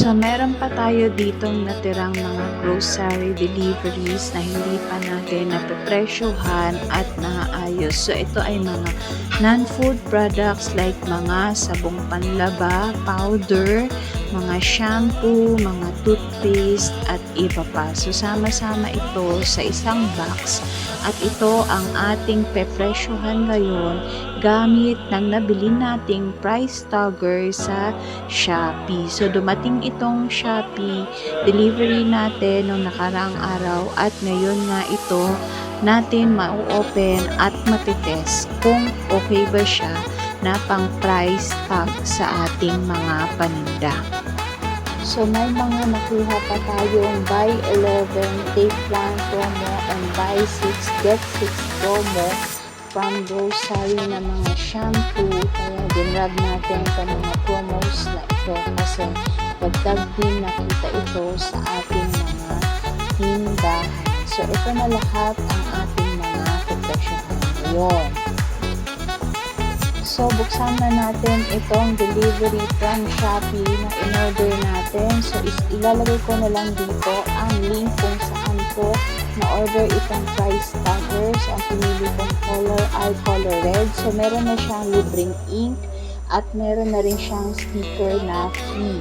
So, meron pa tayo ditong natirang mga grocery deliveries na hindi pa natin napepresyohan at naayos. So, ito ay mga non-food products like mga sabong panlaba, powder, mga shampoo, mga toothpaste, at iba pa. So, sama-sama ito sa isang box at ito ang ating pepresyohan ngayon gamit ng nabili nating price tagger sa Shopee. So, dumating itong Shopee delivery natin noong nakarang araw at ngayon nga ito natin ma-open at matitest kung okay ba siya na pang price tag sa ating mga paninda. So, may mga nakuha pa tayong buy 11, take 1 promo and buy 6, get 6 promo from grocery na mga shampoo. Kaya dinrag natin sa mga promos na ito kasi pagtag din nakita ito sa ating mga tindahan. So, ito na lahat ang ating mga proteksyonan ngayon. So, buksan na natin itong delivery from Shopee na in-order natin. So, ilalagay ko na lang dito ang link kung saan ko na-order itong price tagger. So, ang pinili kong color ay color red. So, meron na siyang libreng ink at meron na rin siyang sticker na free.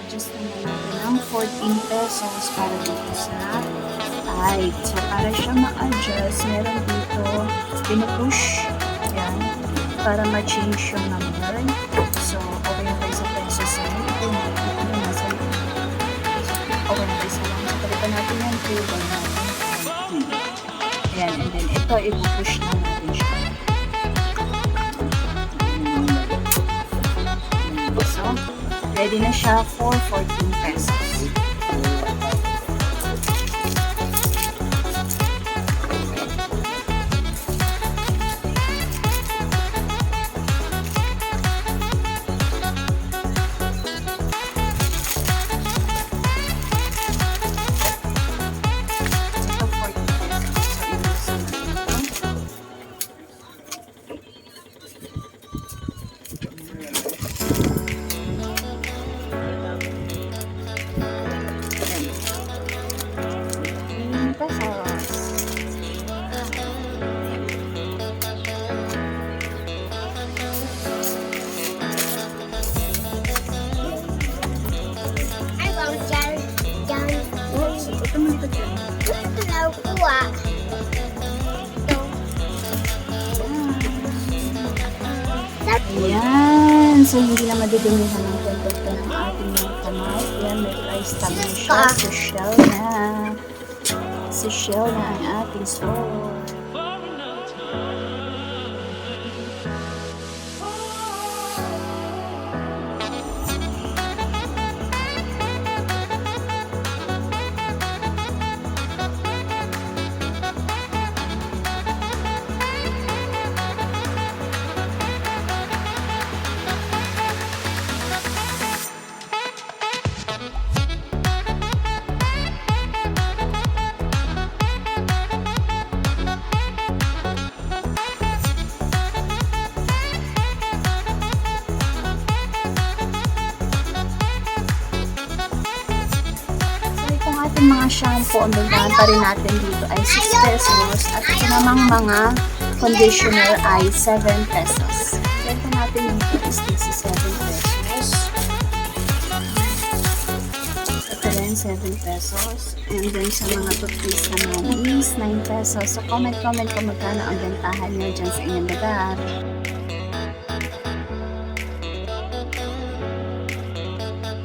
Adjust naman natin ng 14 pesos para dito sa tide. So, para siya ma-adjust, meron dito pinupush. Yan. Para ma-change yung number. So, okay na tayo sa pesos. Ito yung nasa okay na tayo sa lang. So, palitan natin yung table natin. Ayan. And then, ito, ipupush na natin siya. So, ready na siya for 14 pesos. Ayan. So, hindi na madidumihan ng kontakto ng ating mga kamay. Ayan, may price tag na siya. Social na. Social na ang ating store. Ating mga shampoo, ang bentahan pa rin natin dito ay 6 pesos at ito namang mga conditioner ay 7 pesos. Benta natin dito is 7 pesos. Ito rin 7 pesos. And then sa mga toothpaste naman is 9 pesos. So comment kung magkano ang bentahan niyo diyan sa inyong lugar.